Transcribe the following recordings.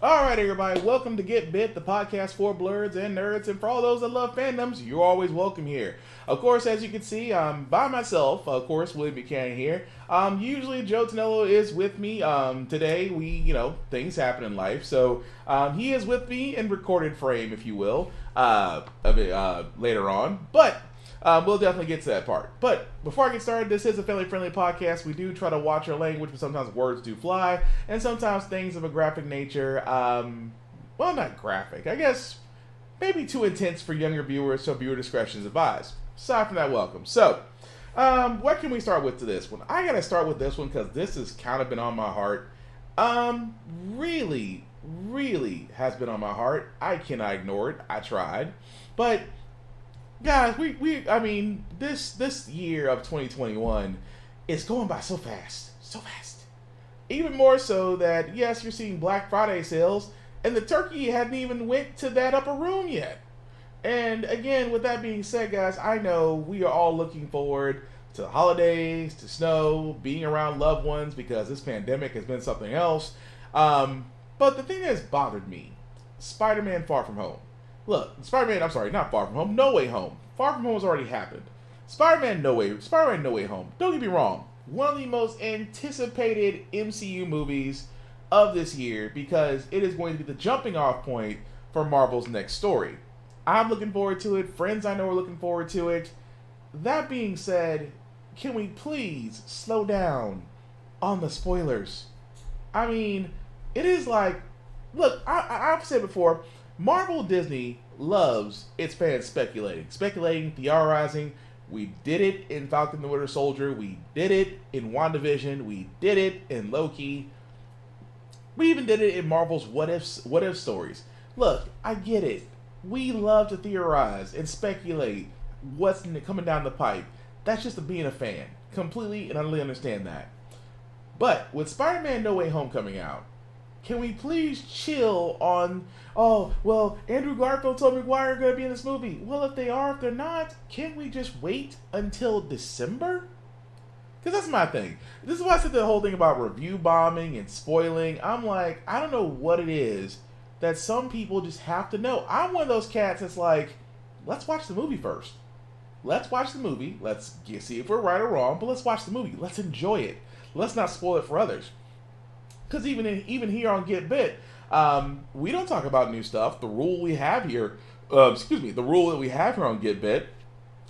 Alright everybody, welcome to Git Bit, the podcast for blurs and nerds, and for all those that love fandoms, you're always welcome here. Of course, as you can see, I'm by myself, of course, William Buchanan here. Usually Joe Tonello is with me. Today, things happen in life, so he is with me in recorded frame, if you will, later on, but we'll definitely get to that part. But before I get started, this is a family-friendly podcast. We do try to watch our language, but sometimes words do fly, and sometimes things of a graphic nature, well, not graphic, I guess, maybe too intense for younger viewers, so viewer discretion is advised. Aside from that, welcome. So, what can we start with to this one? I gotta start with this one because this has kind of been on my heart. Really has been on my heart. I cannot ignore it. I tried. But guys, this year of 2021 is going by so fast. So fast. Even more so that, yes, you're seeing Black Friday sales, and the turkey hadn't even went to that upper room yet. And again, with that being said, guys, I know we are all looking forward to the holidays, to snow, being around loved ones, because this pandemic has been something else. But the thing that has bothered me, Spider-Man Far From Home. Look, not Far From Home, No Way Home. Far From Home has already happened. Spider-Man No Way Home. Don't get me wrong, one of the most anticipated MCU movies of this year, because it is going to be the jumping off point for Marvel's next story. I'm looking forward to it. Friends I know are looking forward to it. That being said, can we please slow down on the spoilers? I mean, it is like, look, I've said before, Marvel Disney loves its fans speculating, theorizing. We did it in Falcon the Winter Soldier. We did it in WandaVision. We did it in Loki. We even did it in Marvel's What If stories. Look, I get it. We love to theorize and speculate what's coming down the pipe. That's just being a fan. Completely and utterly understand that. But with Spider-Man No Way Home coming out, can we please chill on, oh, well, Andrew Garfield, Tobey Maguire are going to be in this movie. Well, if they are, if they're not, can't we just wait until December? Because that's my thing. This is why I said the whole thing about review bombing and spoiling. I'm like, I don't know what it is that some people just have to know. I'm one of those cats that's like, let's watch the movie first. Let's watch the movie. Let's see if we're right or wrong, but let's watch the movie. Let's enjoy it. Let's not spoil it for others. Because even here on Get Bit, we don't talk about new stuff. The rule we have here, the rule that we have here on Get Bit,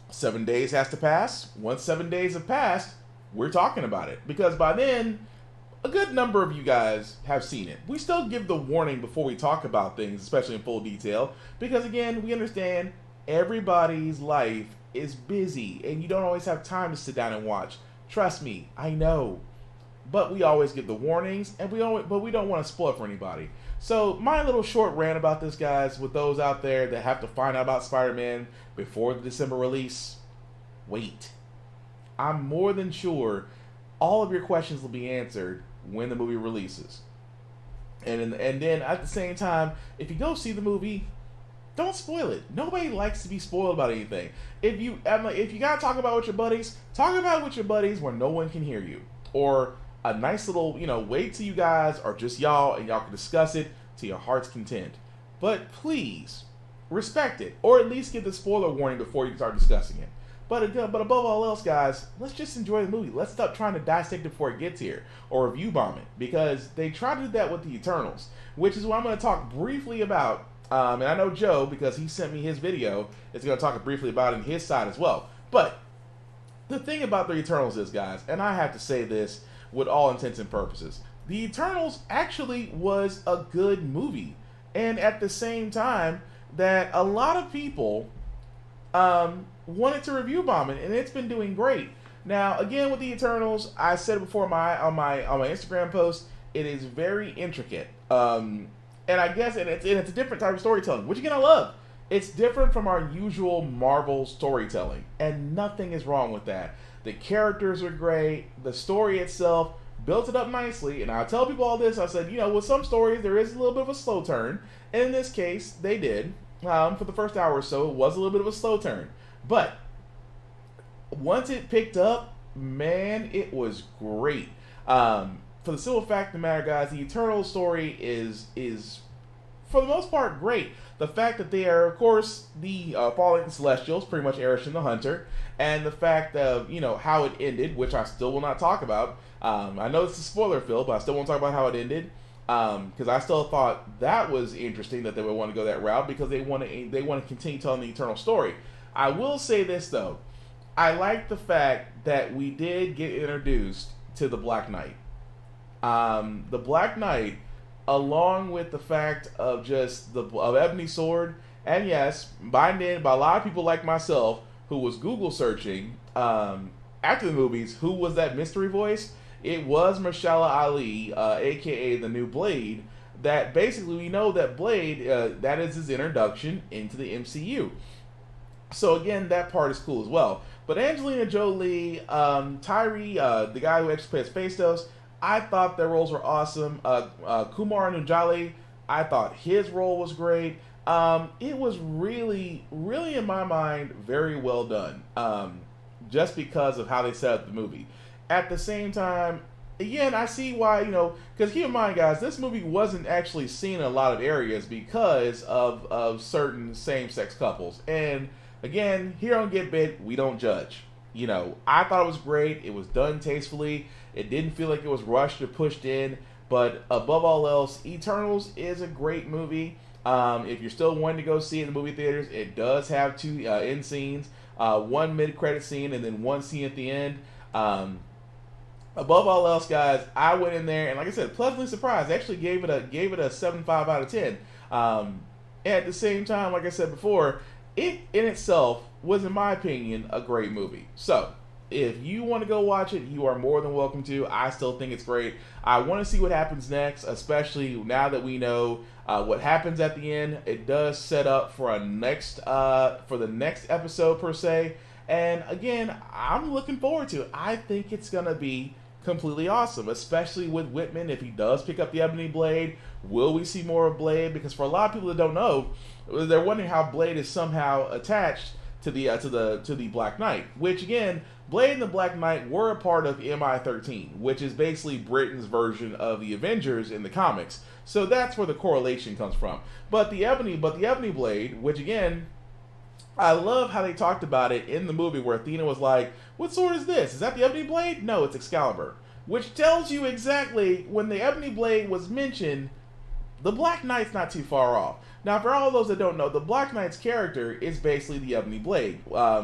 7 days has to pass. Once 7 days have passed, we're talking about it. Because by then, a good number of you guys have seen it. We still give the warning before we talk about things, especially in full detail, because again, we understand everybody's life is busy, and you don't always have time to sit down and watch. Trust me, I know. But we always give the warnings, and we don't want to spoil it for anybody. So my little short rant about this, guys, with those out there that have to find out about Spider-Man before the December release, wait. I'm more than sure all of your questions will be answered when the movie releases. And then at the same time, if you go see the movie, don't spoil it. Nobody likes to be spoiled about anything. If you gotta talk about it with your buddies, talk about it with your buddies where no one can hear you. Or a nice little, wait till you guys are just y'all and y'all can discuss it to your heart's content. But please, respect it. Or at least give the spoiler warning before you start discussing it. But above all else, guys, let's just enjoy the movie. Let's stop trying to dissect it before it gets here, or review bomb it, because they try to do that with the Eternals, which is what I'm going to talk briefly about. And I know Joe, because he sent me his video, is going to talk briefly about it on his side as well. But the thing about the Eternals is, guys, and I have to say this with all intents and purposes, the Eternals actually was a good movie, and at the same time that a lot of people wanted to review bomb it, and it's been doing great. Now, again, with the Eternals, I said it before on my Instagram post, it is very intricate. And I guess it's a different type of storytelling, which again I love. It's different from our usual Marvel storytelling, and nothing is wrong with that. The characters are great. The story itself built it up nicely, and I tell people all this. I said, with some stories there is a little bit of a slow turn, and in this case they did. For the first hour or so, it was a little bit of a slow turn. But once it picked up, man, it was great. For the simple fact of the matter, guys, the Eternal story is for the most part, great. The fact that they are, of course, the Fallen Celestials, pretty much Erish and the Hunter, and the fact of, how it ended, which I still will not talk about. I know it's a spoiler filled, but I still won't talk about how it ended. Because I still thought that was interesting that they would want to go that route because they want to continue telling the Eternal story. I will say this though, I like the fact that we did get introduced to the Black Knight. The Black Knight, along with the fact of just of Ebony Sword, and yes, by a lot of people like myself who was Google searching after the movies, who was that mystery voice? It was Mahershala Ali, aka the new Blade. That basically we know that Blade, that is his introduction into the MCU. So again, that part is cool as well. But Angelina Jolie, Tyree, the guy who actually plays Phastos, I thought their roles were awesome. Kumar Nujali, I thought his role was great. It was really, really in my mind, very well done. Just because of how they set up the movie. At the same time, again, I see why, because keep in mind, guys, this movie wasn't actually seen in a lot of areas because of certain same-sex couples. And again, here on Git Bit, we don't judge. I thought it was great. It was done tastefully. It didn't feel like it was rushed or pushed in. But above all else, Eternals is a great movie. If you're still wanting to go see it in the movie theaters, it does have 2 end scenes. One mid-credit scene and then one scene at the end. Above all else, guys, I went in there and, like I said, pleasantly surprised. I actually gave it a 7.5 out of 10. At the same time, like I said before, it in itself was, in my opinion, a great movie. So, if you want to go watch it, you are more than welcome to. I still think it's great. I want to see what happens next, especially now that we know what happens at the end. It does set up for the next episode per se. And again, I'm looking forward to it. I think it's gonna be completely awesome, especially with Whitman. If he does pick up the Ebony Blade, will we see more of Blade? Because for a lot of people that don't know, they're wondering how Blade is somehow attached to the Black Knight. Which again, Blade and the Black Knight were a part of MI13, which is basically Britain's version of the Avengers in the comics. So that's where the correlation comes from. But the Ebony Blade, which again, I love how they talked about it in the movie where Athena was like, what sword is this? Is that the Ebony Blade? No, it's Excalibur. Which tells you exactly, when the Ebony Blade was mentioned, the Black Knight's not too far off. Now, for all those that don't know, the Black Knight's character is basically the Ebony Blade,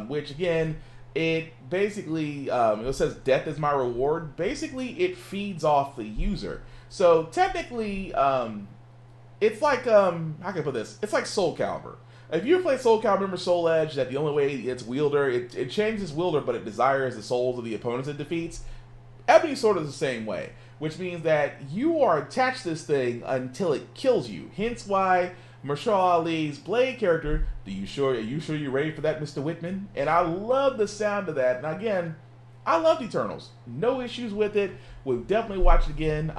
which again, it basically, it says death is my reward. Basically, it feeds off the user. So technically, it's like, how can I put this? It's like Soul Calibur. If you play Soul Calibur, remember Soul Edge, that the only way its wielder, it changes its wielder, but it desires the souls of the opponents it defeats? Ebony Sword is the same way, which means that you are attached to this thing until it kills you. Hence why Mahershala Ali's Blade character, are you sure you're ready for that, Mr. Whitman? And I love the sound of that. And again, I loved Eternals. No issues with it. We'll definitely watch it again.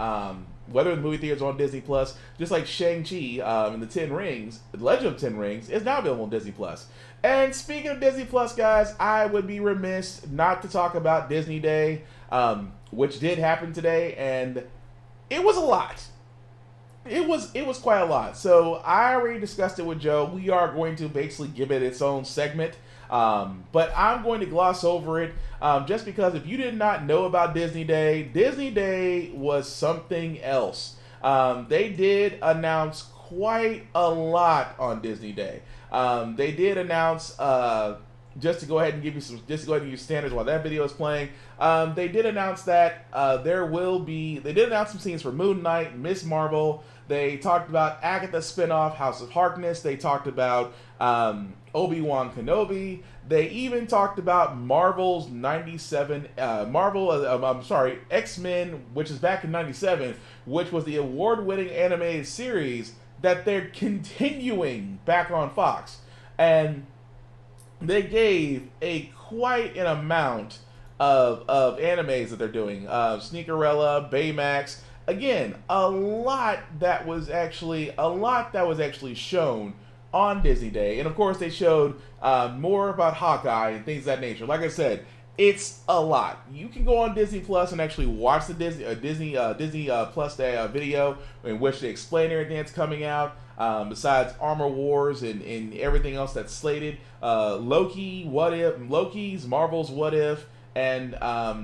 Whether in the movie theaters or on Disney Plus, just like Shang-Chi and the 10 Rings, the Legend of 10 Rings, is now available on Disney Plus. And speaking of Disney Plus, guys, I would be remiss not to talk about Disney Day, which did happen today, and it was a lot. It was quite a lot. So I already discussed it with Joe. We are going to basically give it its own segment. But I'm going to gloss over it just because if you did not know about Disney Day was something else. They did announce quite a lot on Disney Day. They did announce, just to go ahead and give you standards while that video is playing. They did announce that they did announce some scenes for Moon Knight, Miss Marvel. They talked about Agatha spinoff, House of Harkness. They talked about Obi-Wan Kenobi. They even talked about Marvel's X-Men, which is back in 97, which was the award-winning animated series that they're continuing back on Fox. And they gave quite an amount of animes that they're doing. Sneakerella, Baymax. Again, a lot that was actually shown on Disney Day. And of course they showed more about Hawkeye and things of that nature. Like I said, It's a lot. You can go on Disney Plus and actually watch the Disney Plus video in which they explain everything that's coming out. Besides Armor Wars and everything else that's slated, Loki's Marvel's What If, and I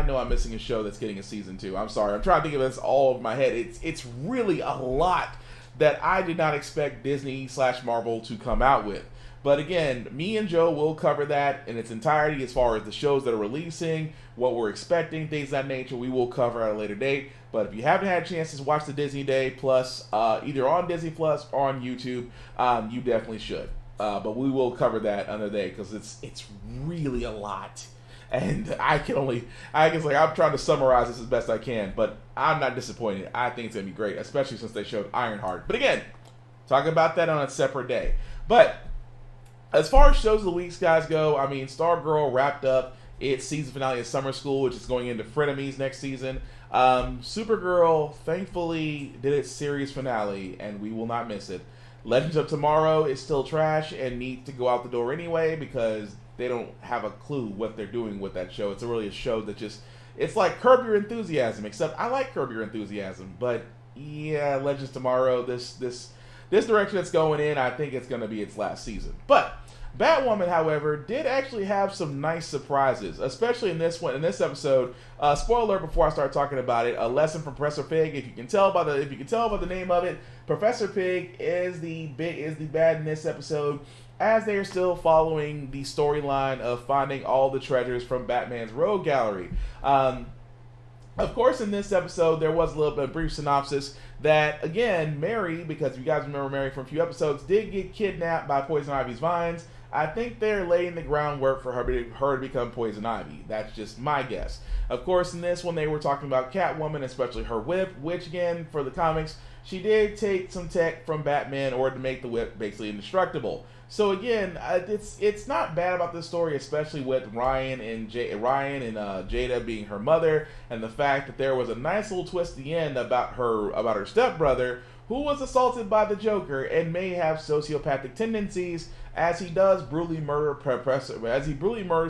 know I'm missing a show that's getting a season 2. I'm sorry. I'm trying to think of this all over my head. It's really a lot that I did not expect Disney/Marvel to come out with. But again, me and Joe will cover that in its entirety as far as the shows that are releasing, what we're expecting, things of that nature. We will cover at a later date. But if you haven't had a chance to watch the Disney Day Plus, either on Disney Plus or on YouTube, you definitely should. But we will cover that another day because it's really a lot. And I'm trying to summarize this as best I can, but I'm not disappointed. I think it's going to be great, especially since they showed Ironheart. But again, talking about that on a separate day. But as far as shows of the weeks, guys, go, I mean, Stargirl wrapped up its season finale of Summer School, which is going into Frenemies next season. Supergirl, thankfully, did its series finale, and we will not miss it. Legends of Tomorrow is still trash and needs to go out the door anyway because they don't have a clue what they're doing with that show. It's really a show that it's like Curb Your Enthusiasm, except I like Curb Your Enthusiasm, but yeah, Legends of Tomorrow, this direction it's going in, I think it's going to be its last season. But Batwoman, however, did actually have some nice surprises, especially in this episode. Spoiler alert before I start talking about it. A lesson from Professor Pig. If you can tell by the name of it, Professor Pig is the bad in this episode, as they are still following the storyline of finding all the treasures from Batman's Rogue Gallery. Of course, in this episode, there was a little bit of brief synopsis that, again, Mary, because if you guys remember Mary from a few episodes, did get kidnapped by Poison Ivy's vines. I think they're laying the groundwork for her to become Poison Ivy. That's just my guess. Of course, in this one, they were talking about Catwoman, especially her whip, which, again, for the comics, she did take some tech from Batman in order to make the whip basically indestructible. So again, it's not bad about this story, especially with Ryan and Jada being her mother, and the fact that there was a nice little twist at the end about her stepbrother, who was assaulted by the Joker and may have sociopathic tendencies, as he brutally murders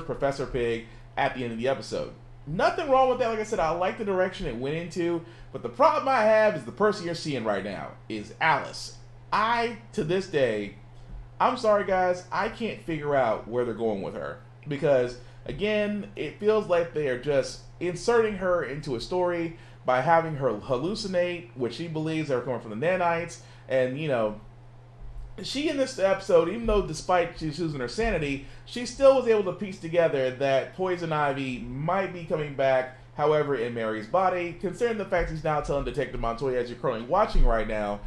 Professor Pig at the end of the episode. Nothing wrong with that. Like I said, I like the direction it went into, but the problem I have is the person you're seeing right now is Alice. To this day, I'm sorry guys, I can't figure out where they're going with her. Because, again, it feels like they are just inserting her into a story by having her hallucinate, which she believes are coming from the nanites. And, she in this episode, even though despite she's losing her sanity, she still was able to piece together that Poison Ivy might be coming back, however, in Mary's body. Considering the fact he's now telling Detective Montoya, as you're currently watching right now,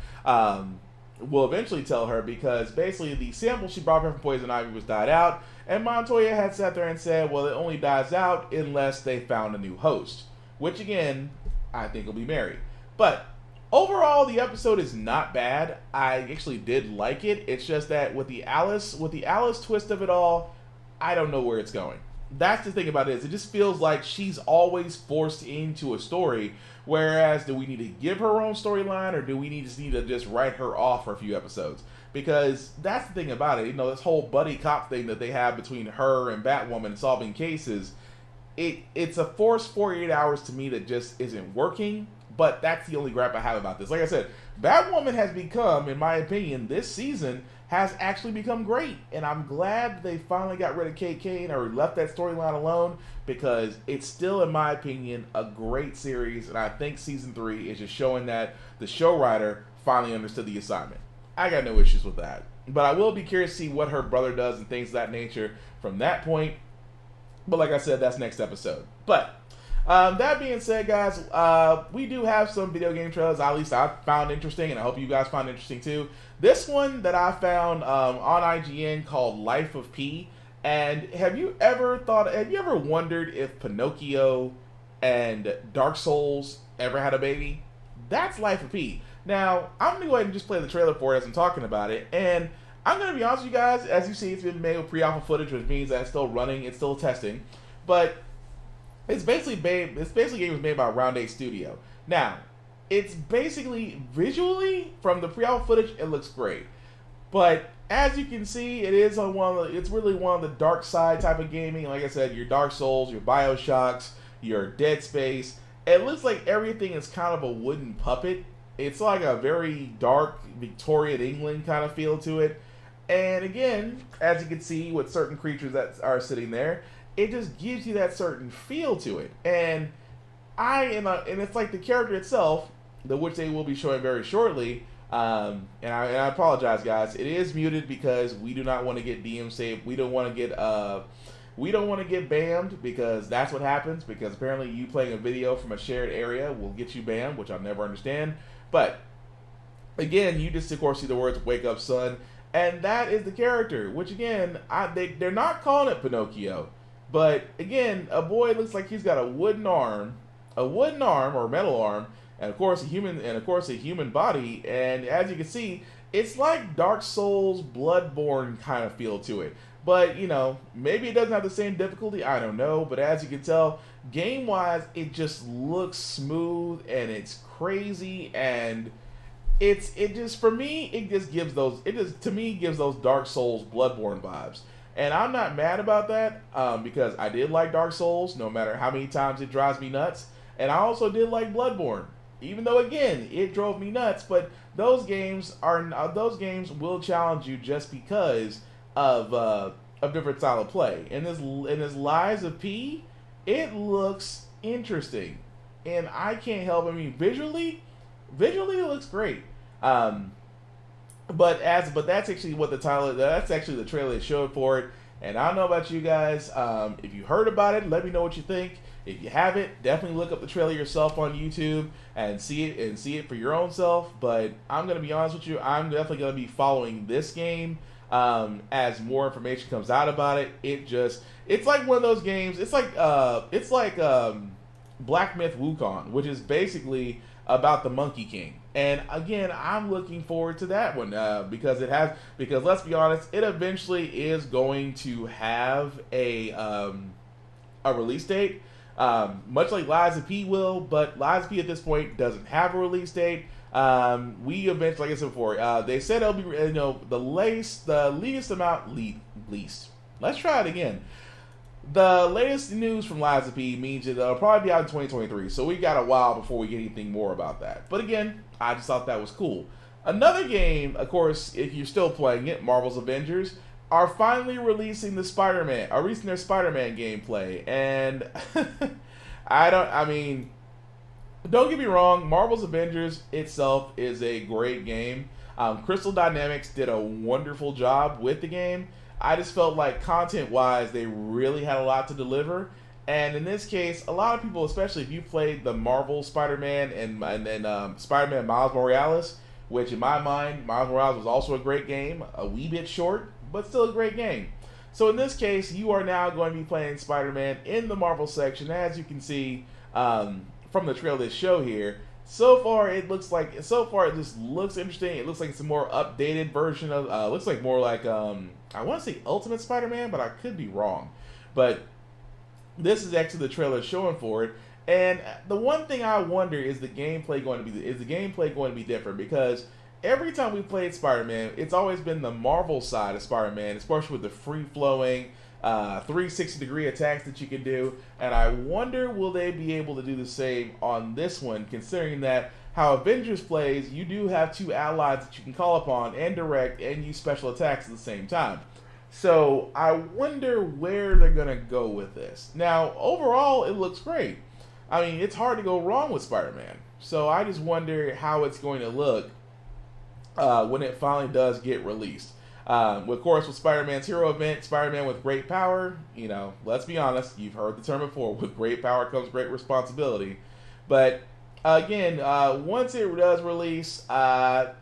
will eventually tell her, because basically the sample she brought her from Poison Ivy was died out, and Montoya had sat there and said, well, it only dies out unless they found a new host, which again, I think will be Mary. But overall, the episode is not bad. I actually did like it. It's just that with the Alice twist of it all, I don't know where it's going. That's the thing about it, is it just feels like she's always forced into a story. Whereas, do we need to give her own storyline, or do we need to just write her off for a few episodes? Because that's the thing about it. This whole buddy cop thing that they have between her and Batwoman solving cases, it's a forced 48 hours to me that just isn't working. But that's the only gripe I have about this. Like I said, Batwoman has become, in my opinion, this season has actually become great. And I'm glad they finally got rid of Kate Kane or left that storyline alone, because it's still, in my opinion, a great series. And I think season 3 is just showing that the show writer finally understood the assignment. I got no issues with that. But I will be curious to see what her brother does and things of that nature from that point. But like I said, that's next episode. But that being said, guys, we do have some video game trailers, at least I found interesting, and I hope you guys found interesting too. This one that I found on IGN called Life of P. And have you ever wondered if Pinocchio and Dark Souls ever had a baby? That's Life of P. Now, I'm going to go ahead and just play the trailer for it as I'm talking about it. And I'm going to be honest with you guys, as you see, it's been made with pre-alpha footage, which means that it's still running, it's still testing. But it's basically game was made by Round 8 Studio. Now, it's basically, visually, from the pre-alpha footage, it looks great. But as you can see, it is on it's really one of the dark side type of gaming. Like I said, your Dark Souls, your BioShocks, your Dead Space. It looks like everything is kind of a wooden puppet. It's like a very dark Victorian England kind of feel to it. And again, as you can see with certain creatures that are sitting there, it just gives you that certain feel to it. And and it's like the character itself, which they will be showing very shortly. And I apologize, guys. It is muted because we do not want to get DM saved. We don't want to get banned, because that's what happens. Because apparently you playing a video from a shared area will get you banned, which I'll never understand. But again, you just of course see the words "Wake up, son," and that is the character. Which again, they're not calling it Pinocchio, but again, a boy looks like he's got a wooden arm or metal arm, and of course a human body. And as you can see, it's like Dark Souls, Bloodborne kind of feel to it. But, maybe it doesn't have the same difficulty, I don't know. But as you can tell, game-wise, it just looks smooth, and it's crazy, and it just gives those Dark Souls, Bloodborne vibes. And I'm not mad about that, because I did like Dark Souls, no matter how many times it drives me nuts. And I also did like Bloodborne, even though, again, it drove me nuts. But those games will challenge you just because of different style of play. And this Lies of P, it looks interesting, and I can't help. I mean, visually it looks great. But that's actually what the title. That's actually the trailer they showed for it. And I don't know about you guys. If you heard about it, let me know what you think. If you haven't, definitely look up the trailer yourself on YouTube and see it for your own self. But I'm gonna be honest with you, I'm definitely gonna be following this game. As more information comes out about it. It's like one of those games. It's like Black Myth Wukong, which is basically about the Monkey King. And again, I'm looking forward to that one because let's be honest, it eventually is going to have a release date, much like Lies of P will, but Lies of P at this point doesn't have a release date. We eventually, like I said before, they said it'll be, the latest. Let's try it again. The latest news from Lies of P means it'll probably be out in 2023, so we got a while before we get anything more about that. But again, I just thought that was cool. Another game, of course, if you're still playing it, Marvel's Avengers, are finally releasing their Spider-Man gameplay, and don't get me wrong, Marvel's Avengers itself is a great game. Crystal Dynamics did a wonderful job with the game. I just felt like content-wise, they really had a lot to deliver. And in this case, a lot of people, especially if you played the Marvel Spider-Man and then Spider-Man Miles Morales, which in my mind, Miles Morales was also a great game, a wee bit short, but still a great game. So in this case, you are now going to be playing Spider-Man in the Marvel section, as you can see from the trailer they show here. So far, it just looks interesting. It looks like it's a more updated version of, looks like more like, I want to say Ultimate Spider-Man, but I could be wrong. But this is actually the trailer showing for it. And the one thing I wonder is the gameplay going to be different? Because every time we played Spider-Man, it's always been the Marvel side of Spider-Man, especially with the free-flowing 360-degree attacks that you can do. And I wonder, will they be able to do the same on this one, considering that how Avengers plays, you do have two allies that you can call upon and direct and use special attacks at the same time. So I wonder where they're going to go with this. Now, overall, it looks great. I mean, it's hard to go wrong with Spider-Man. So I just wonder how it's going to look when it finally does get released. Of course, with Spider-Man's hero event, Spider-Man with great power, let's be honest, you've heard the term before, with great power comes great responsibility. But again, once it does release, I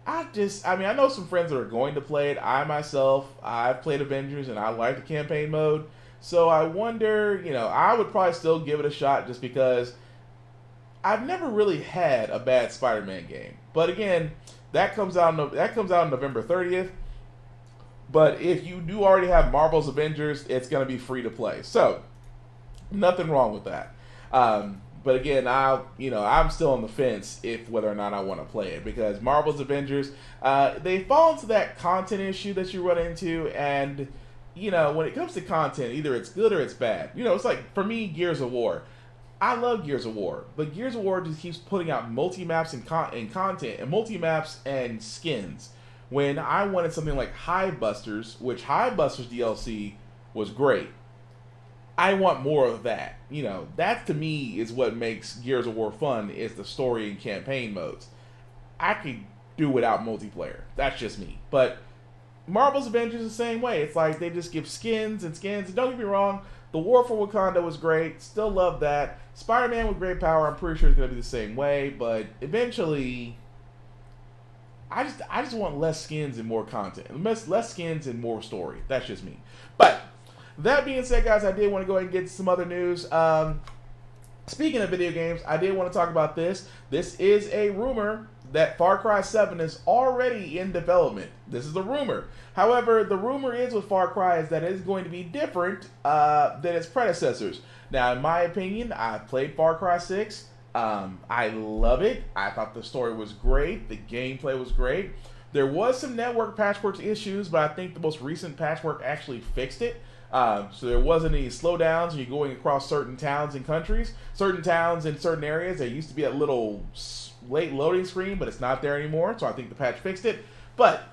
know some friends that are going to play it. I've played Avengers and I like the campaign mode. So I wonder, I would probably still give it a shot just because I've never really had a bad Spider-Man game. But again, that comes out on November 30th. But if you do already have Marvel's Avengers, it's going to be free to play. So, nothing wrong with that. But again, I'm still on the fence if whether or not I want to play it, because Marvel's Avengers, they fall into that content issue that you run into, and when it comes to content, either it's good or it's bad. It's like for me, Gears of War. I love Gears of War, but Gears of War just keeps putting out multi-maps and content, and multi-maps and skins. When I wanted something like Hive Busters, which Hive Busters DLC was great. I want more of that. That to me is what makes Gears of War fun, is the story and campaign modes. I could do without multiplayer. That's just me. But Marvel's Avengers is the same way. It's like they just give skins and skins. And don't get me wrong, the War for Wakanda was great. Still love that. Spider-Man with great power, I'm pretty sure it's going to be the same way. But eventually, I just want less skins and more content. Less skins and more story. That's just me. But that being said, guys, I did want to go ahead and get some other news. Speaking of video games, I did want to talk about this. This is a rumor that Far Cry 7 is already in development. This is a rumor. However, the rumor is with Far Cry is that it is going to be different than its predecessors. Now, in my opinion, I played Far Cry 6. I love it. I thought the story was great. The gameplay was great. There was some network patchwork issues, but I think the most recent patchwork actually fixed it. So there wasn't any slowdowns when you're going across certain towns and countries. Certain towns in certain areas, there used to be a little late loading screen, but it's not there anymore. So I think the patch fixed it. But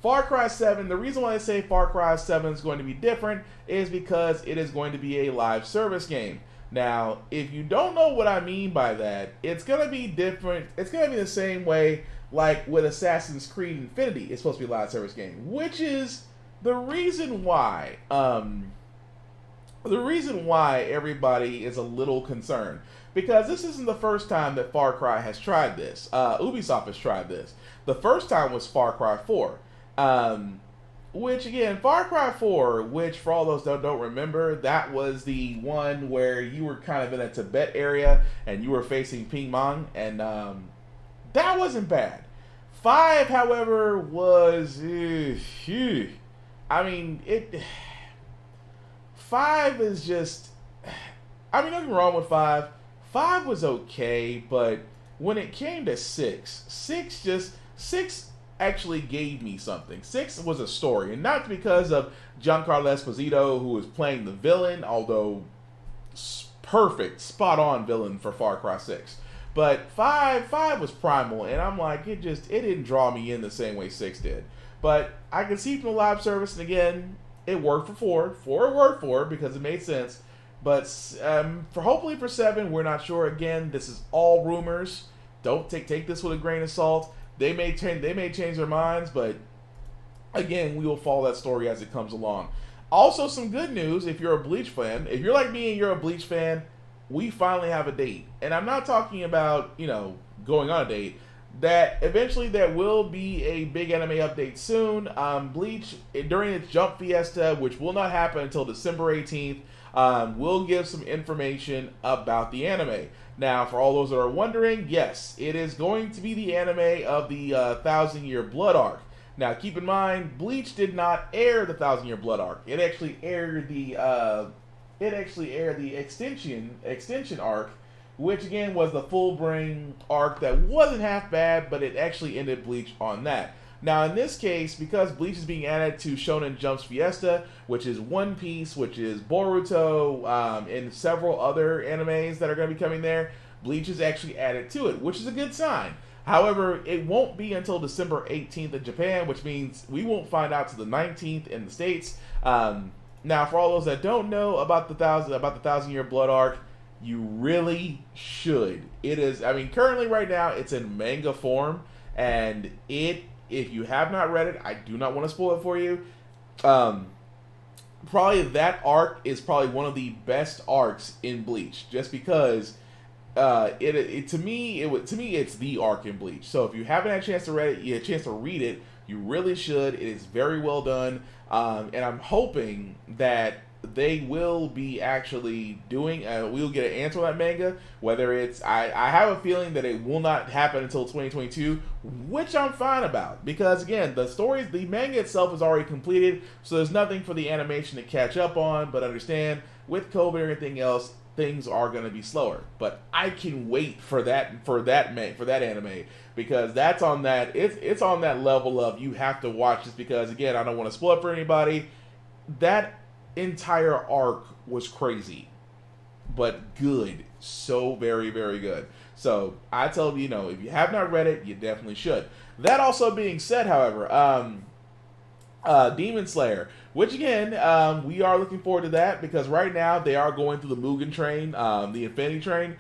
Far Cry 7, the reason why I say Far Cry 7 is going to be different is because it is going to be a live service game. Now, if you don't know what I mean by that, it's going to be different. It's going to be the same way like with Assassin's Creed Infinity. It's supposed to be a live service game, which is the reason why everybody is a little concerned, because this isn't the first time that Far Cry has tried this. Ubisoft has tried this. The first time was Far Cry 4, which again, Far Cry 4, which for all those that don't remember, that was the one where you were kind of in a Tibet area and you were facing Ping Mang, and that wasn't bad. 5, however, was... I mean, 5 is just... I mean, nothing wrong with 5. 5 was okay, but when it came to 6 actually gave me something. 6 was a story, and not because of Giancarlo Esposito, who was playing the villain, although perfect, spot-on villain for Far Cry 6. But 5 was primal, and I'm like, it didn't draw me in the same way 6 did. But I can see from the live service, and again, it worked for 4. 4 worked for because it made sense. But hopefully for 7, we're not sure. Again, this is all rumors. Don't take this with a grain of salt. They may change their minds, but again, we will follow that story as it comes along. Also, some good news if you're a Bleach fan. If you're like me and you're a Bleach fan, we finally have a date. And I'm not talking about, going on a date. That eventually there will be a big anime update soon. Bleach, during its Jump Fiesta, which will not happen until December 18th, will give some information about the anime. Now, for all those that are wondering, yes, it is going to be the anime of the 1,000-Year Blood Arc. Now, keep in mind, Bleach did not air the 1,000-Year Blood Arc. It actually aired the extension arc, which again was the full-bring arc that wasn't half bad, but it actually ended Bleach on that. Now in this case, because Bleach is being added to Shonen Jump's Fiesta, which is One Piece, which is Boruto, and several other animes that are going to be coming there, Bleach is actually added to it, which is a good sign. However, it won't be until December 18th in Japan, which means we won't find out till the 19th in the States. Now, for all those that don't know about the 1,000-Year Blood Arc, you really should. It is, currently right now, it's in manga form, and if you have not read it, I do not want to spoil it for you. Probably that arc is probably one of the best arcs in Bleach, just because to me it's the arc in Bleach. So if you haven't had a chance to read it, you really should. It is very well done, and I'm hoping that they will be actually doing, we'll get an answer on that manga, whether it's, I have a feeling that it will not happen until 2022, which I'm fine about, because again, the manga itself is already completed, so there's nothing for the animation to catch up on, but understand, with COVID and everything else, things are going to be slower. But I can wait for that anime because that's on that it's on that level of you have to watch this because again I don't want to spoil it for anybody. That entire arc was crazy, but good, so very very good. So I tell you, if you have not read it, you definitely should. That also being said, however, Demon Slayer, which again, we are looking forward to that because right now they are going through the Mugen train, the Infinity train.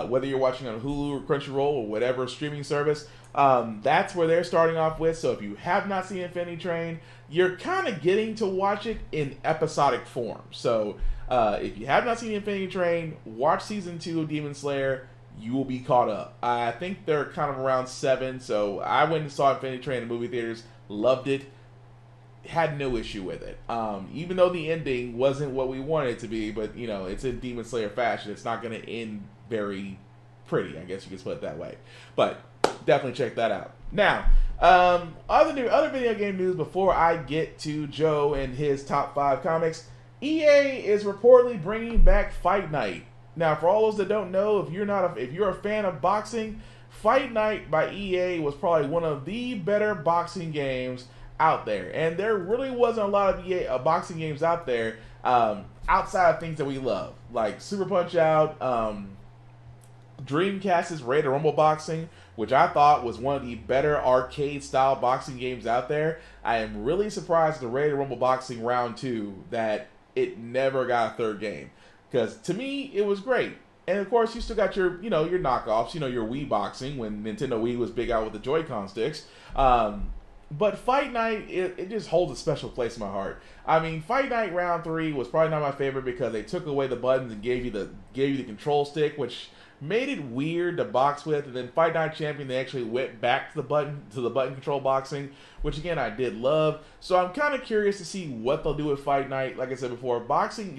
Whether you're watching on Hulu or Crunchyroll or whatever streaming service, that's where they're starting off with. So if you have not seen Infinity Train, you're kind of getting to watch it in episodic form. So if you have not seen Infinity Train, watch season 2 of Demon Slayer. You will be caught up. I think they're kind of around 7. So I went and saw Infinity Train in the movie theaters, loved it, had no issue with it. Even though the ending wasn't what we wanted it to be, but it's in Demon Slayer fashion. It's not going to end very pretty, I guess you could put it that way. But definitely check that out. Now, other video game news before I get to Joe and his top 5 comics. EA is reportedly bringing back Fight Night. Now, for all those that don't know, if you're a fan of boxing, Fight Night by EA was probably one of the better boxing games out there, and there really wasn't a lot of EA boxing games out there outside of things that we love, like Super Punch Out, Dreamcast's Ready to Rumble Boxing, which I thought was one of the better arcade-style boxing games out there. I am really surprised at the Ready to Rumble Boxing Round 2 that it never got a third game, because to me it was great. And of course, you still got your your knockoffs, your Wii Boxing when Nintendo Wii was big out with the Joy-Con sticks. But Fight Night, it just holds a special place in my heart. I mean, Fight Night Round 3 was probably not my favorite because they took away the buttons and gave you the control stick, which made it weird to box with. And then Fight Night Champion, they actually went back to the button control boxing, which again I did love. So I'm kind of curious to see what they'll do with Fight Night. Like I said before, boxing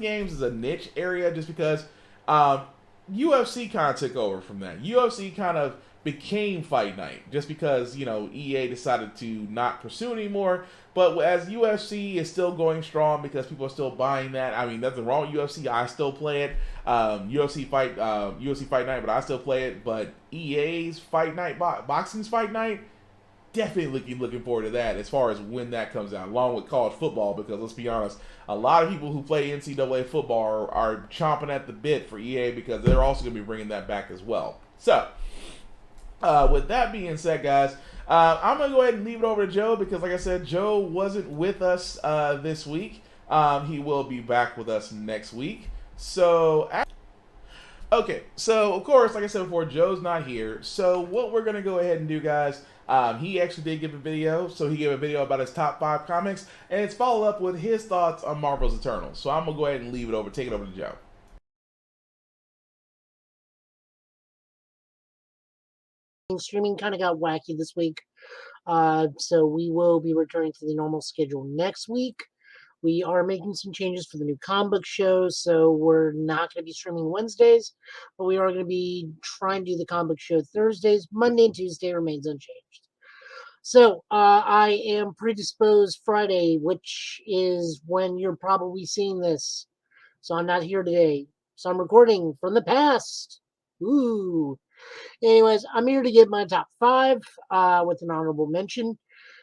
games is a niche area just because UFC kind of took over from that. UFC kind of became Fight Night just because EA decided to not pursue it anymore. But as UFC is still going strong because people are still buying that. I mean, nothing wrong with UFC. I still play it. UFC Fight Night, but I still play it. But EA's Fight Night, boxing's Fight Night, definitely looking forward to that as far as when that comes out, along with college football. Because let's be honest, a lot of people who play NCAA football are chomping at the bit for EA because they're also going to be bringing that back as well. So. With that being said, guys, I'm going to go ahead and leave it over to Joe because, like I said, Joe wasn't with us this week. He will be back with us next week. So, of course, like I said before, Joe's not here. So what we're going to go ahead and do, guys, he actually did give a video. So he gave a video about his top 5 comics, and it's followed up with his thoughts on Marvel's Eternals. So I'm going to go ahead and take it over to Joe. Streaming kind of got wacky this week, so we will be returning to the normal schedule next week. We are making some changes for the new comic book show, so we're not going to be streaming Wednesdays, but we are going to be trying to do the comic book show Thursdays. Monday and Tuesday remains unchanged. So I am predisposed Friday, which is when you're probably seeing this. So I'm not here today. So I'm recording from the past. Ooh. Anyways, I'm here to give my top 5 with an honorable mention.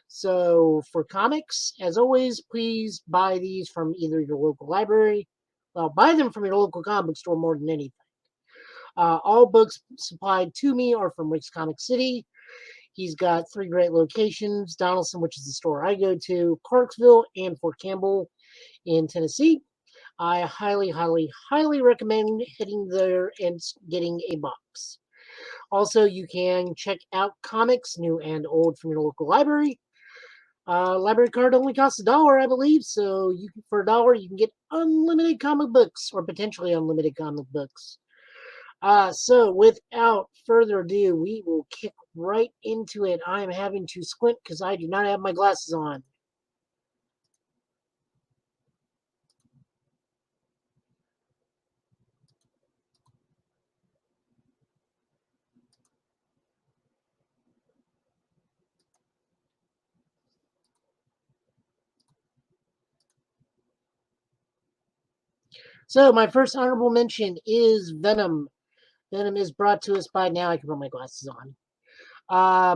So for comics, as always, please buy these from either your local library. Well, buy them from your local comic book store more than anything. All books supplied to me are from Rick's Comic City. He's got 3 great locations: Donaldson, which is the store I go to, Clarksville, and Fort Campbell in Tennessee. I highly, highly, highly recommend heading there and getting a box. Also, you can check out comics, new and old, from your local library. Library card only costs $1, I believe, so for $1 you can get unlimited comic books, or potentially unlimited comic books. So without further ado, we will kick right into it. I am having to squint because I do not have my glasses on. So my first honorable mention is Venom. Venom is brought to us by, now I can put my glasses on,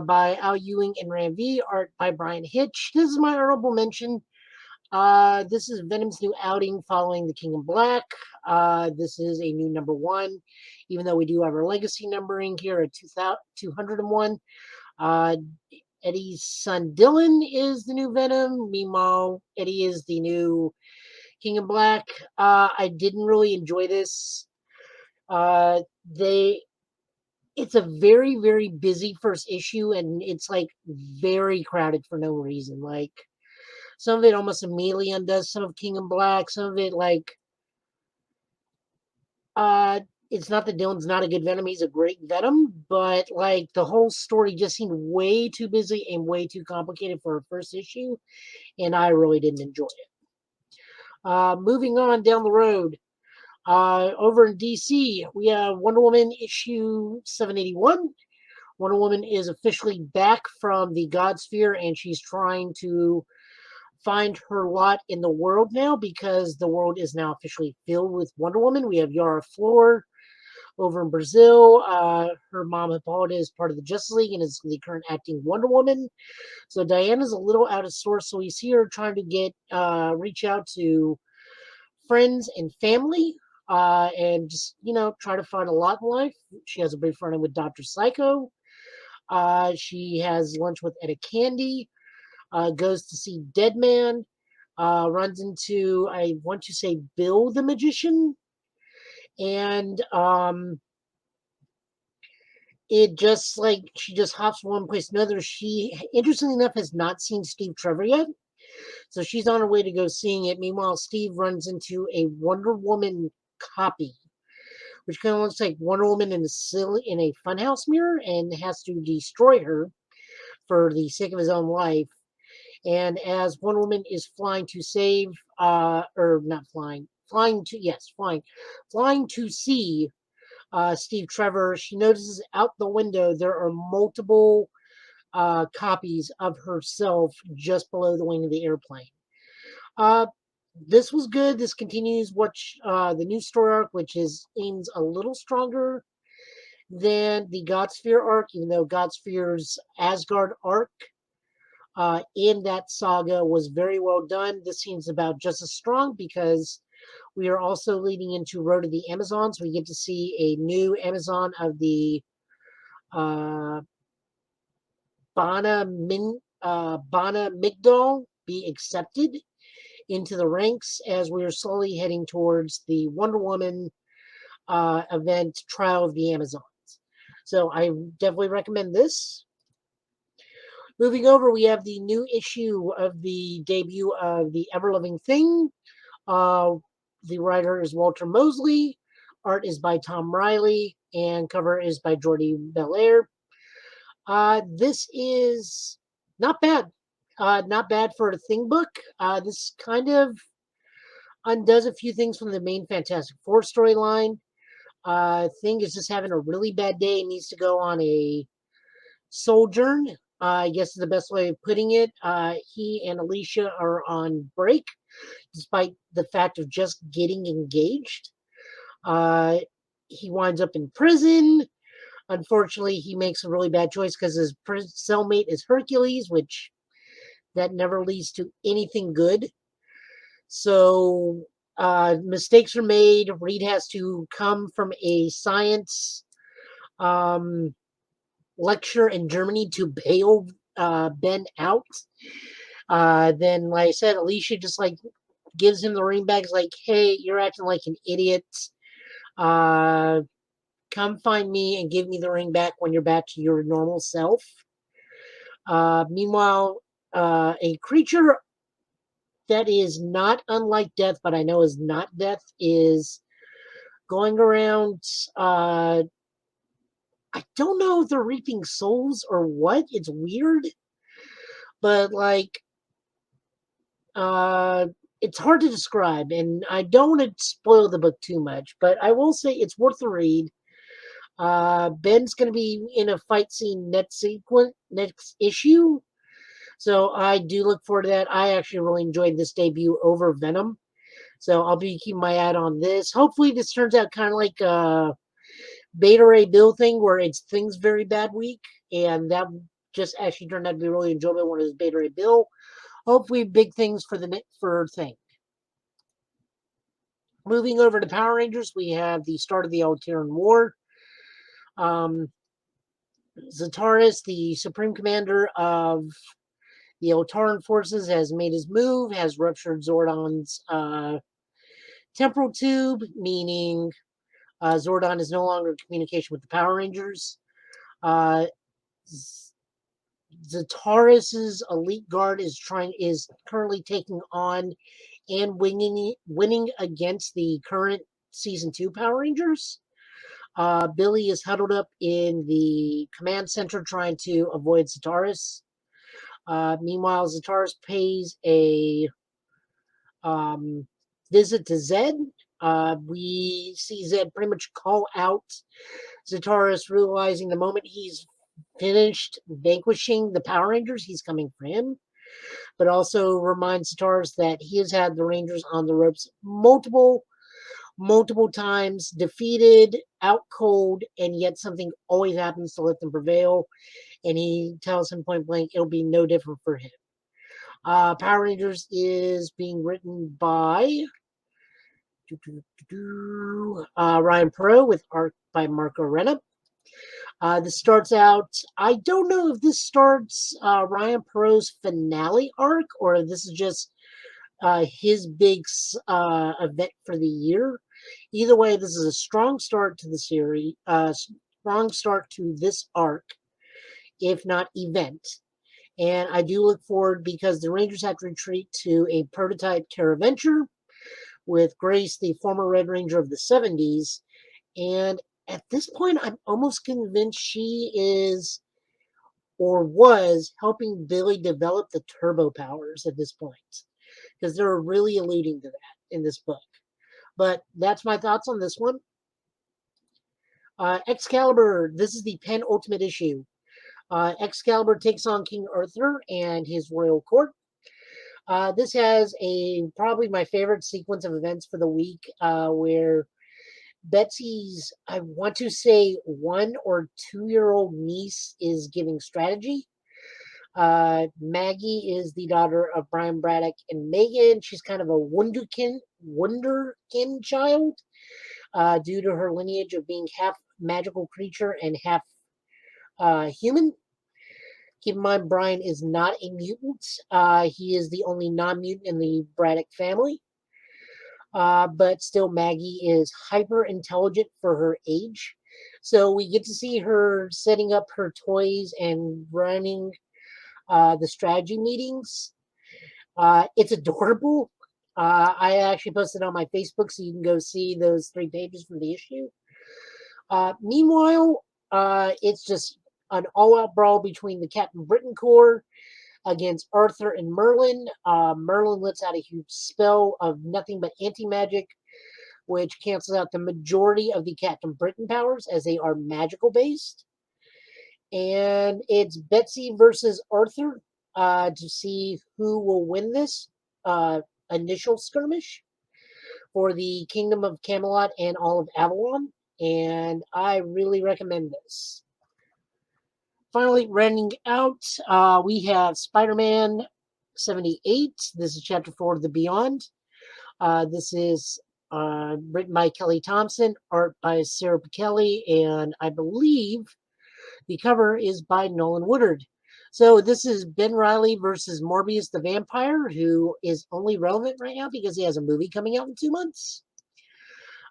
by Al Ewing and Ram V, art by Brian Hitch. This is my honorable mention. This is Venom's new outing following The King in Black. This is a new number one, even though we do have our legacy numbering here at 201. Eddie's son Dylan is the new Venom. Meanwhile, Eddie is the new King in Black. I didn't really enjoy this. It's a very, very busy first issue, and it's like very crowded for no reason. Like, some of it almost immediately undoes some of King in Black. Some of it, like, it's not that Dylan's not a good Venom, he's a great Venom, but like the whole story just seemed way too busy and way too complicated for a first issue, and I really didn't enjoy it. Moving on down the road, over in DC, we have Wonder Woman issue 781. Wonder Woman is officially back from the God Sphere, and she's trying to find her lot in the world now because the world is now officially filled with Wonder Woman. We have Yara Flor over in Brazil. Her mom Hippolyta is part of the Justice League and is the current acting Wonder Woman. So Diana's a little out of sorts. So we see her trying to reach out to friends and family, and just, try to find a lot in life. She has a big friend with Dr. Psycho. She has lunch with Etta Candy. Goes to see Deadman. Runs into, I want to say, Bill the Magician. And it just, like, she just hops from one place to another. She, interestingly enough, has not seen Steve Trevor yet. So she's on her way to go seeing it. Meanwhile, Steve runs into a Wonder Woman copy, which kind of looks like Wonder Woman in a funhouse mirror, and has to destroy her for the sake of his own life. And as Wonder Woman is flying to save, or not flying, flying to see Steve Trevor, she notices out the window there are multiple copies of herself just below the wing of the airplane. This was good. This continues the new story arc, which aims a little stronger than the Godsphere arc, even though Godsphere's Asgard arc in that saga was very well done. This seems about just as strong because we are also leading into Road to the Amazons. We get to see a new Amazon of the Bana Migdal be accepted into the ranks as we are slowly heading towards the Wonder Woman event, Trial of the Amazons. So I definitely recommend this. Moving over, we have the new issue of the debut of The Ever-Living Thing. The writer is Walter Mosley. Art is by Tom Riley. And cover is by Jordi Belair. This is not bad. Not bad for a Thing book. This kind of undoes a few things from the main Fantastic Four storyline. Thing is just having a really bad day and needs to go on a sojourn, I guess is the best way of putting it. He and Alicia are on break, despite the fact of just getting engaged. He winds up in prison. Unfortunately, he makes a really bad choice because his cellmate is Hercules, which that never leads to anything good. So mistakes are made. Reed has to come from a science lecture in Germany to bail Ben out. Then, like I said, Alicia just gives him the ring back. It's like, hey, you're acting like an idiot. Come find me and give me the ring back when you're back to your normal self. Meanwhile, a creature that is not unlike death, but I know is not death, is going around. I don't know if they're reaping souls or what. It's weird. But, it's hard to describe, and I don't want to spoil the book too much, but I will say it's worth the read. Ben's going to be in a fight scene next issue, so I do look forward to that. I actually really enjoyed this debut over Venom, So I'll be keeping my eye on this. Hopefully this turns out kind of like a Beta Ray Bill thing where it's Thing's very bad week. And that just actually turned out to be really enjoyable when it was Beta Ray Bill. Hopefully big things for Thing. Moving over to Power Rangers, we have the start of the Alteran War. Zataris, the Supreme Commander of the Eltaran forces, has made his move, has ruptured Zordon's temporal tube, meaning Zordon is no longer in communication with the Power Rangers. Zataris's elite guard is currently taking on and winning against the current season 2 Power Rangers. Billy is huddled up in the command center trying to avoid Zataris. Meanwhile, Zataris pays a visit to Zed. We see Zed pretty much call out Zataris, realizing the moment he's finished vanquishing the Power Rangers, he's coming for him. But also reminds Zataris that he has had the Rangers on the ropes multiple times, defeated, out cold, and yet something always happens to let them prevail. And he tells him point blank, it'll be no different for him. Power Rangers is being written by Ryan Pro with art by Marco Renna. This starts out, I don't know if this starts Ryan Pro's finale arc or this is just his big event for the year. Either way, this is a strong start to the series, strong start to this arc, if not event. And I do look forward because the Rangers have to retreat to a prototype Terra Venture with Grace, the former Red Ranger of the 70s. And at this point, I'm almost convinced she is or was helping Billy develop the turbo powers at this point. Because they're really alluding to that in this book. But that's my thoughts on this one. Excalibur, this is the penultimate issue. Excalibur takes on King Arthur and his royal court. This has probably my favorite sequence of events for the week, where Betsy's, I want to say, 1 or 2-year-old niece is giving strategy. Maggie is the daughter of Brian Braddock and Megan. She's kind of a wunderkind child, due to her lineage of being half magical creature and half human. Keep in mind, Brian is not a mutant. He is the only non-mutant in the Braddock family. But still, Maggie is hyper intelligent for her age. So we get to see her setting up her toys and running the strategy meetings. It's adorable. I actually posted on my Facebook so you can go see those 3 pages from the issue. Meanwhile, it's just an all-out brawl between the Captain Britain Corps against Arthur and Merlin. Merlin lets out a huge spell of nothing but anti-magic, which cancels out the majority of the Captain Britain powers as they are magical based. And it's Betsy versus Arthur to see who will win this initial skirmish for the Kingdom of Camelot and all of Avalon. And I really recommend this. Finally, rounding out, we have Spiderman 78. This is chapter 4 of the Beyond. This is written by Kelly Thompson, art by Sarah Kelly, and I believe the cover is by Nolan Woodard. So this is Ben Reilly versus Morbius the Vampire, who is only relevant right now because he has a movie coming out in 2 months.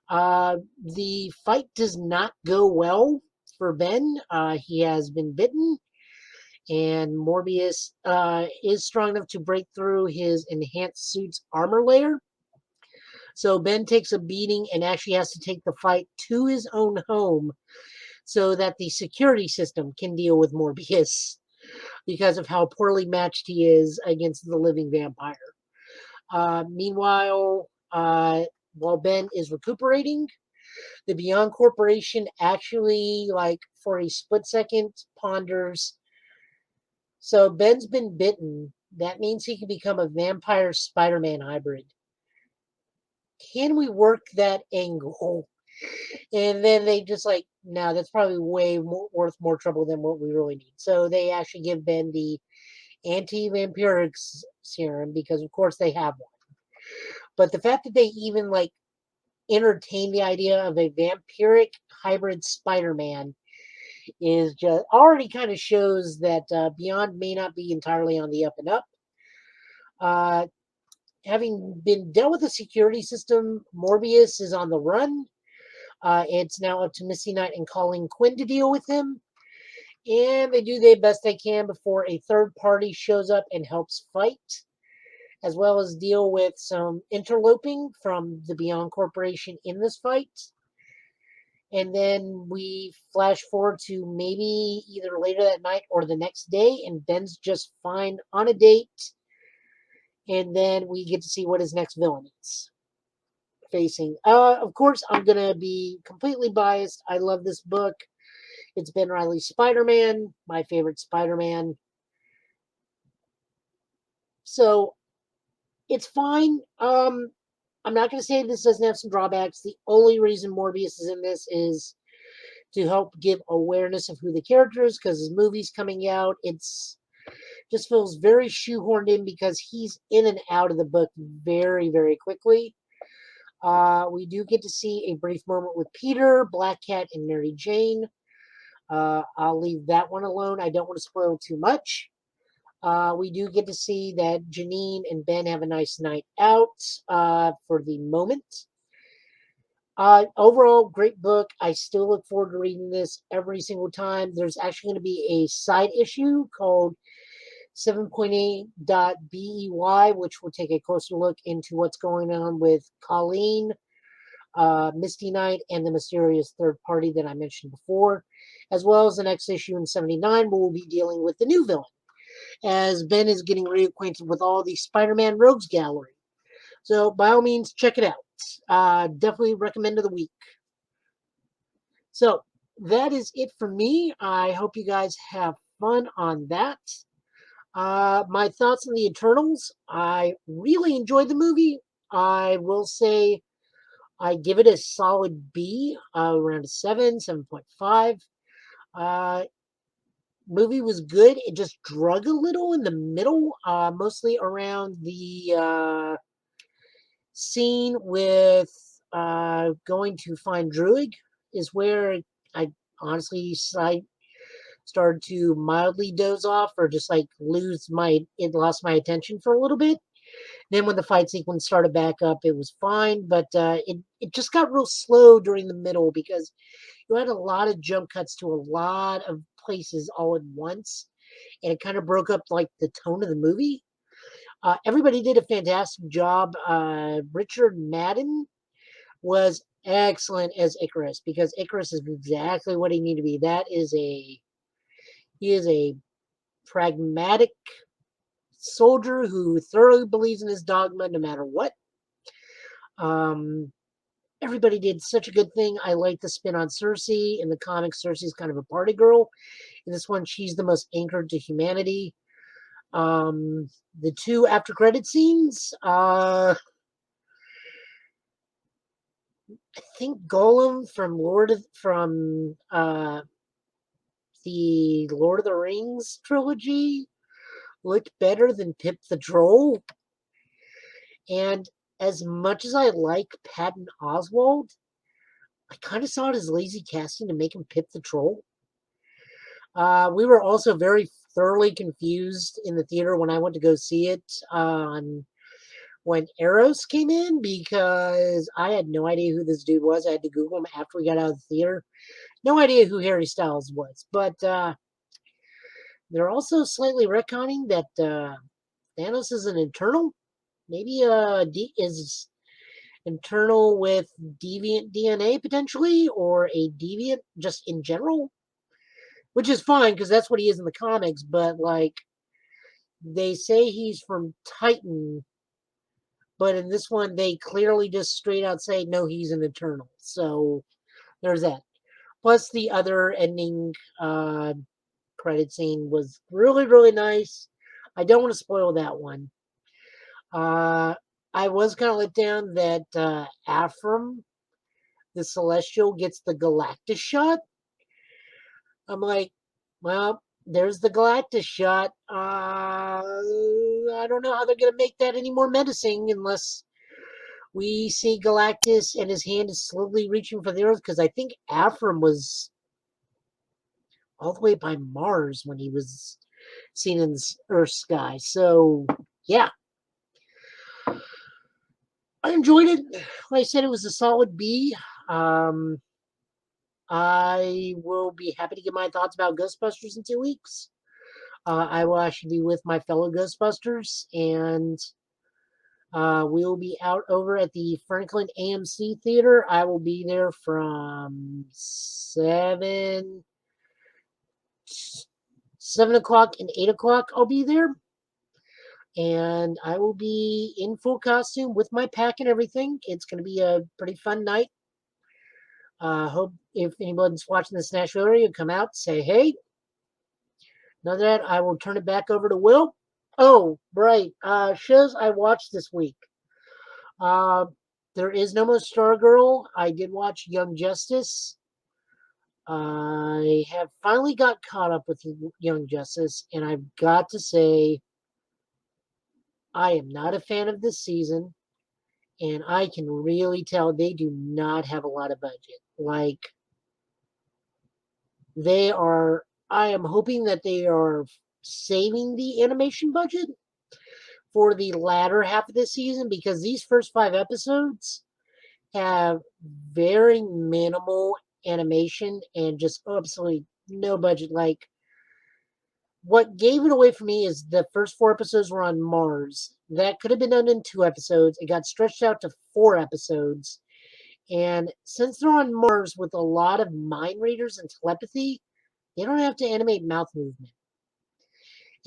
The fight does not go well for Ben. He has been bitten, and Morbius is strong enough to break through his enhanced suit's armor layer. So Ben takes a beating and actually has to take the fight to his own home so that the security system can deal with Morbius because of how poorly matched he is against the living vampire. Meanwhile, while Ben is recuperating, the Beyond Corporation actually, like, for a split second, ponders. So Ben's been bitten. That means he can become a vampire Spider-Man hybrid. can we work that angle? And then they just like, no, that's probably way more, worth more trouble than what we really need. So they actually give Ben the anti-vampiric serum because, of course, they have one. But the fact that they even like entertain the idea of a vampiric hybrid Spider-Man is just already kind of shows that Beyond may not be entirely on the up and up. Uh, Having been dealt with the security system, Morbius is on the run. It's now up to Misty Knight and Colleen Quinn to deal with him. And they do their best they can before a third party shows up and helps fight, as well as deal with some interloping from the Beyond Corporation in this fight. And then we flash forward to maybe either later that night or the next day, and Ben's just fine on a date. And then we get to see what his next villain is facing. Of course, I'm going to be completely biased. I love this book. It's Ben Reilly's Spider-Man, my favorite Spider-Man. So it's fine. I'm not going to say this doesn't have some drawbacks. The only reason Morbius is in this is to help give awareness of who the character is, because his movie's coming out. It's just feels very shoehorned in because he's in and out of the book very, very quickly. We do get to see a brief moment with Peter, Black Cat, and Mary Jane. I'll leave that one alone. I don't want to spoil too much. We do get to see that Janine and Ben have a nice night out for the moment. Overall, great book. I still look forward to reading this every single time. There's actually going to be a side issue called 7.8.BEY, which will take a closer look into what's going on with Colleen, Misty Knight, and the mysterious third party that I mentioned before, as well as the next issue in 79, where we'll be dealing with the new villain, as Ben is getting reacquainted with all the Spider-Man Rogues Gallery. So by all means, check it out. Definitely recommend of the week. So that is it for me. I hope you guys have fun on that. My thoughts on the Eternals. I really enjoyed the movie. I will say I give it a solid B, around a 7, 7.5. Movie was good. It just drug a little in the middle, mostly around the scene with going to find Druig is where I honestly started to mildly doze off or just like lost my attention for a little bit. Then when the fight sequence started back up, it was fine, but it just got real slow during the middle because you had a lot of jump cuts to a lot of places all at once, and it kind of broke up like the tone of the movie. Everybody did a fantastic job. Richard Madden was excellent as Icarus because Icarus is exactly what he needed to be. He is a pragmatic soldier who thoroughly believes in his dogma no matter what. Everybody did such a good thing. I like the spin on Cersei. In the comics, Cersei's kind of a party girl. In this one, she's the most anchored to humanity. The two after credit scenes, I think Gollum from the Lord of the Rings trilogy looked better than Pip the Troll. And as much as I like Patton Oswalt, I kind of saw it as lazy casting to make him Pip the Troll. We were also very thoroughly confused in the theater when I went to go see it when Eros came in because I had no idea who this dude was. I had to Google him after we got out of the theater. No idea who Harry Styles was. But they're also slightly retconning that Thanos is an Eternal. Maybe is internal with deviant DNA potentially, or a deviant just in general, which is fine because that's what he is in the comics. But like they say he's from Titan, but in this one they clearly just straight out say no, he's an Eternal. So there's that. Plus the other ending credit scene was really, really nice. I don't want to spoil that one. I was kind of let down that Afram, the Celestial, gets the Galactus shot. I'm like, well, there's the Galactus shot. I don't know how they're going to make that any more menacing unless we see Galactus and his hand is slowly reaching for the Earth, because I think Afram was all the way by Mars when he was seen in the Earth sky. So, yeah. I enjoyed it. Like I said, it was a solid B. I will be happy to give my thoughts about Ghostbusters in 2 weeks. I will actually be with my fellow Ghostbusters, and we will be out over at the Franklin AMC Theater. I will be there from 7 o'clock and 8 o'clock. I'll be there. And I will be in full costume with my pack and everything. It's going to be a pretty fun night. Hope if anyone's watching this Nashville area, come out, say hey. Now that I will turn it back over to Will. Oh, right. Shows I watched this week. There is no more Stargirl. I did watch Young Justice. I have finally got caught up with Young Justice, and I've got to say, I am not a fan of this season, and I can really tell they do not have a lot of budget. Like, I am hoping that they are saving the animation budget for the latter half of the season, because these first 5 episodes have very minimal animation and just absolutely no budget. Like, what gave it away for me is the first 4 episodes were on Mars. That could have been done in 2 episodes. It got stretched out to 4 episodes. And since they're on Mars with a lot of mind readers and telepathy, they don't have to animate mouth movement.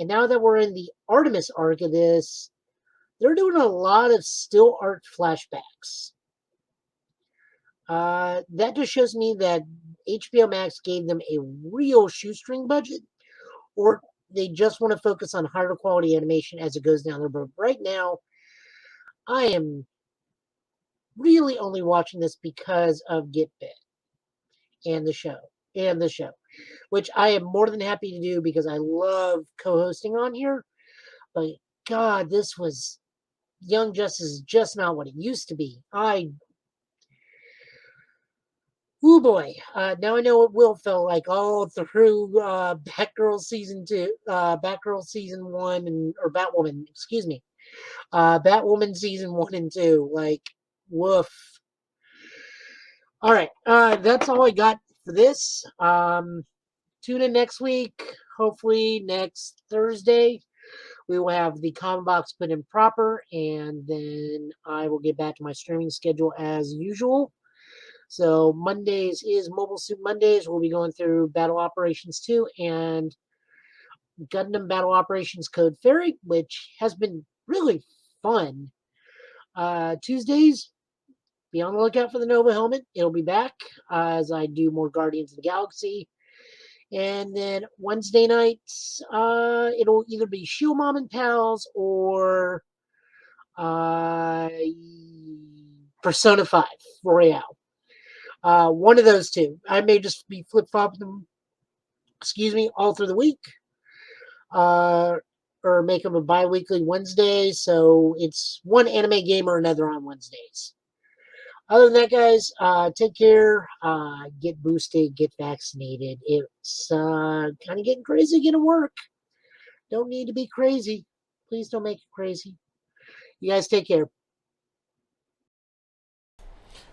And now that we're in the Artemis arc of this, they're doing a lot of still art flashbacks. That just shows me that HBO Max gave them a real shoestring budget, or they just want to focus on higher quality animation as it goes down the road. Right now, I am really only watching this because of Git Bit and the show, which I am more than happy to do because I love co-hosting on here. But God, this was Young Justice is just not what it used to be. Oh boy! Now I know what Will felt like all through Batgirl season 2, Batgirl season 1, or Batwoman. Excuse me, Batwoman season 1 and 2. Like, woof. All right, that's all I got for this. Tune in next week. Hopefully next Thursday we will have the Comic Box put in proper, and then I will get back to my streaming schedule as usual. So Mondays is Mobile Suit Mondays. We'll be going through Battle Operations 2 and Gundam Battle Operations Code Fairy, which has been really fun. Tuesdays, be on the lookout for the Nova helmet. It'll be back as I do more Guardians of the Galaxy. And then Wednesday nights, it'll either be Shield Mom and Pals or Persona 5 Royale. One of those two. I may just be flip-flopping them, all through the week. Or make them a bi-weekly Wednesday, so it's one anime game or another on Wednesdays. Other than that, guys, take care, get boosted, get vaccinated. It's kind of getting crazy getting to work. Don't need to be crazy. Please don't make it crazy. You guys take care.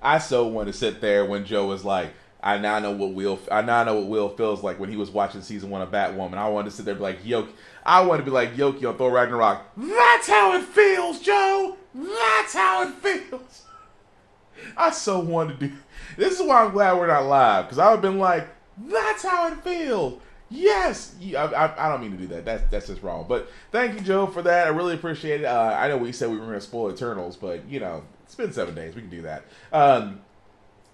I so want to sit there when Joe was like, I now know what Will feels like when he was watching season 1 of Batwoman. I wanted to sit there and be like, Yoki on Thor Ragnarok. That's how it feels, Joe. That's how it feels. I so wanted to do. This is why I'm glad we're not live, because I would have been like, that's how it feels. Yes. I don't mean to do that. That's just wrong. But thank you, Joe, for that. I really appreciate it. I know we said we were going to spoil Eternals, but, it's been 7 days. We can do that.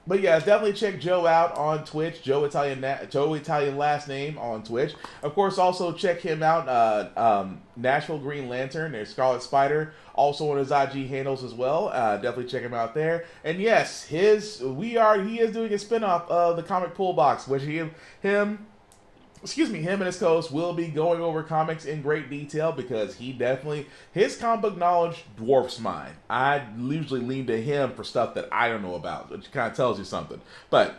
But yeah, definitely check Joe out on Twitch. Joe Italian last name on Twitch. Of course, also check him out. Nashville Green Lantern. There's Scarlet Spider, also on his IG handles as well. Definitely check him out there. And yes, he is doing a spinoff of the Comic Pullbox, which him and his co-host will be going over comics in great detail because his comic book knowledge dwarfs mine. I usually lean to him for stuff that I don't know about, which kind of tells you something. But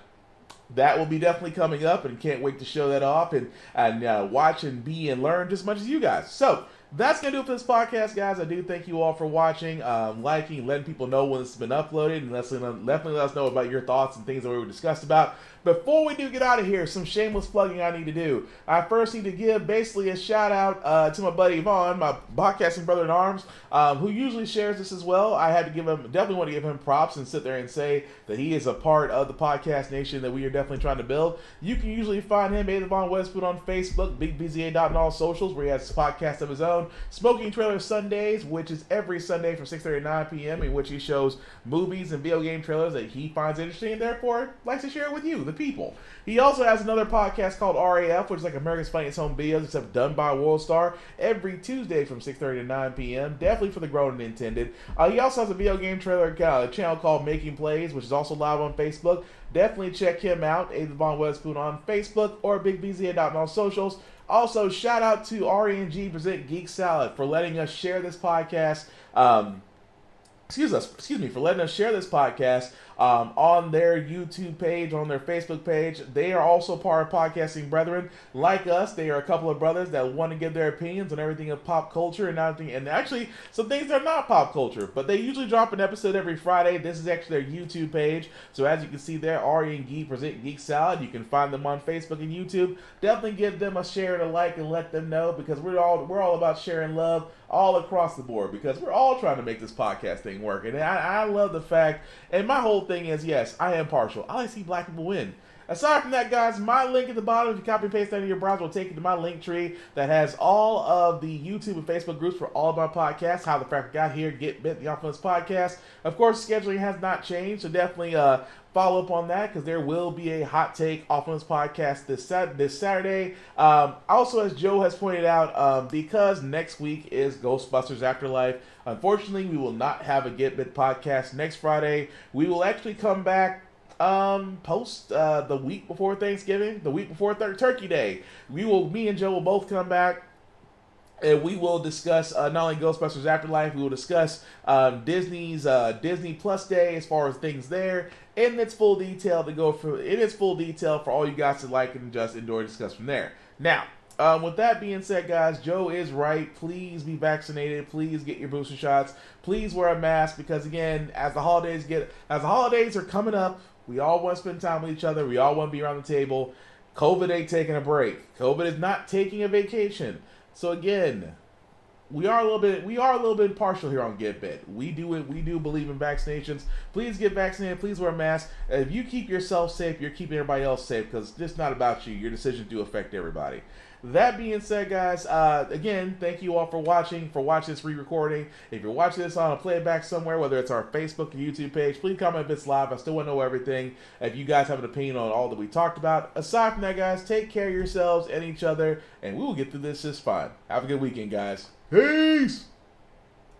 that will be definitely coming up, and can't wait to show that off and watch and be and learn just as much as you guys. So that's going to do it for this podcast, guys. I do thank you all for watching, liking, letting people know when this has been uploaded, and definitely let us know about your thoughts and things that we discussed about. Before we do get out of here, some shameless plugging I need to do. I first need to give basically a shout out to my buddy Vaughn, my podcasting brother in arms, who usually shares this as well. I had to definitely want to give him props and sit there and say that he is a part of the podcast nation that we are definitely trying to build. You can usually find him, Vaughn Westwood, on Facebook, BigBZA on all socials, where he has a podcast of his own, Smoking Trailer Sundays, which is every Sunday from 6:30 to 9 p.m., in which he shows movies and video game trailers that he finds interesting and therefore likes to share it with you, the people. He also has another podcast called RAF, which is like America's Funniest Home Videos, except done by WorldStar, every Tuesday from 6:30 to 9 p.m., definitely for the grown and intended. He also has a video game trailer channel called Making Plays, which is also live on Facebook. Definitely check him out, Vaughn Westwood on Facebook, or BigBZA on all socials. Also, shout out to RNG Present Geek Salad for letting us share this podcast. For letting us share this podcast on their YouTube page, on their Facebook page. They are also part of Podcasting Brethren. Like us, they are a couple of brothers that want to give their opinions on everything of pop culture and actually some things that are not pop culture. But they usually drop an episode every Friday. This is actually their YouTube page. So as you can see there, Ari and Geek Present Geek Salad. You can find them on Facebook and YouTube. Definitely give them a share and a like and let them know, because we're all about sharing love all across the board, because we're all trying to make this podcast thing work. And I love the fact, and my whole thing is, yes, I am partial. I like to see black people win. Aside from that, guys, my link at the bottom, if you copy and paste that in your browser, will take you to my link tree that has all of the YouTube and Facebook groups for all of my podcasts, How the Fact Got Here, Git Bit, the Infamous Podcast. Of course, scheduling has not changed, so definitely follow up on that, because there will be a Hot Take Offense podcast this Saturday. Also, as Joe has pointed out, because next week is Ghostbusters Afterlife, unfortunately, we will not have a Git Bit podcast next Friday. We will actually come back post the week before Thanksgiving, the week before Turkey Day. Me and Joe will both come back, and we will discuss not only Ghostbusters Afterlife, we will discuss Disney's Disney Plus Day as far as things there, in its full detail for all you guys to like and just enjoy and discuss from there. Now, with that being said, guys, Joe is right. Please be vaccinated. Please get your booster shots. Please wear a mask, because again, as the holidays are coming up, we all want to spend time with each other. We all want to be around the table. COVID ain't taking a break. COVID is not taking a vacation. So again, we are a little bit partial here on Git Bit. We do believe in vaccinations. Please get vaccinated. Please wear a mask. If you keep yourself safe, you're keeping everybody else safe, because it's just not about you. Your decisions do affect everybody. That being said, guys, again, thank you all for watching this re-recording. If you're watching this on a playback somewhere, whether it's our Facebook or YouTube page, please comment if it's live. I still want to know everything. If you guys have an opinion on all that we talked about. Aside from that, guys, take care of yourselves and each other, and we will get through this just fine. Have a good weekend, guys. Peace!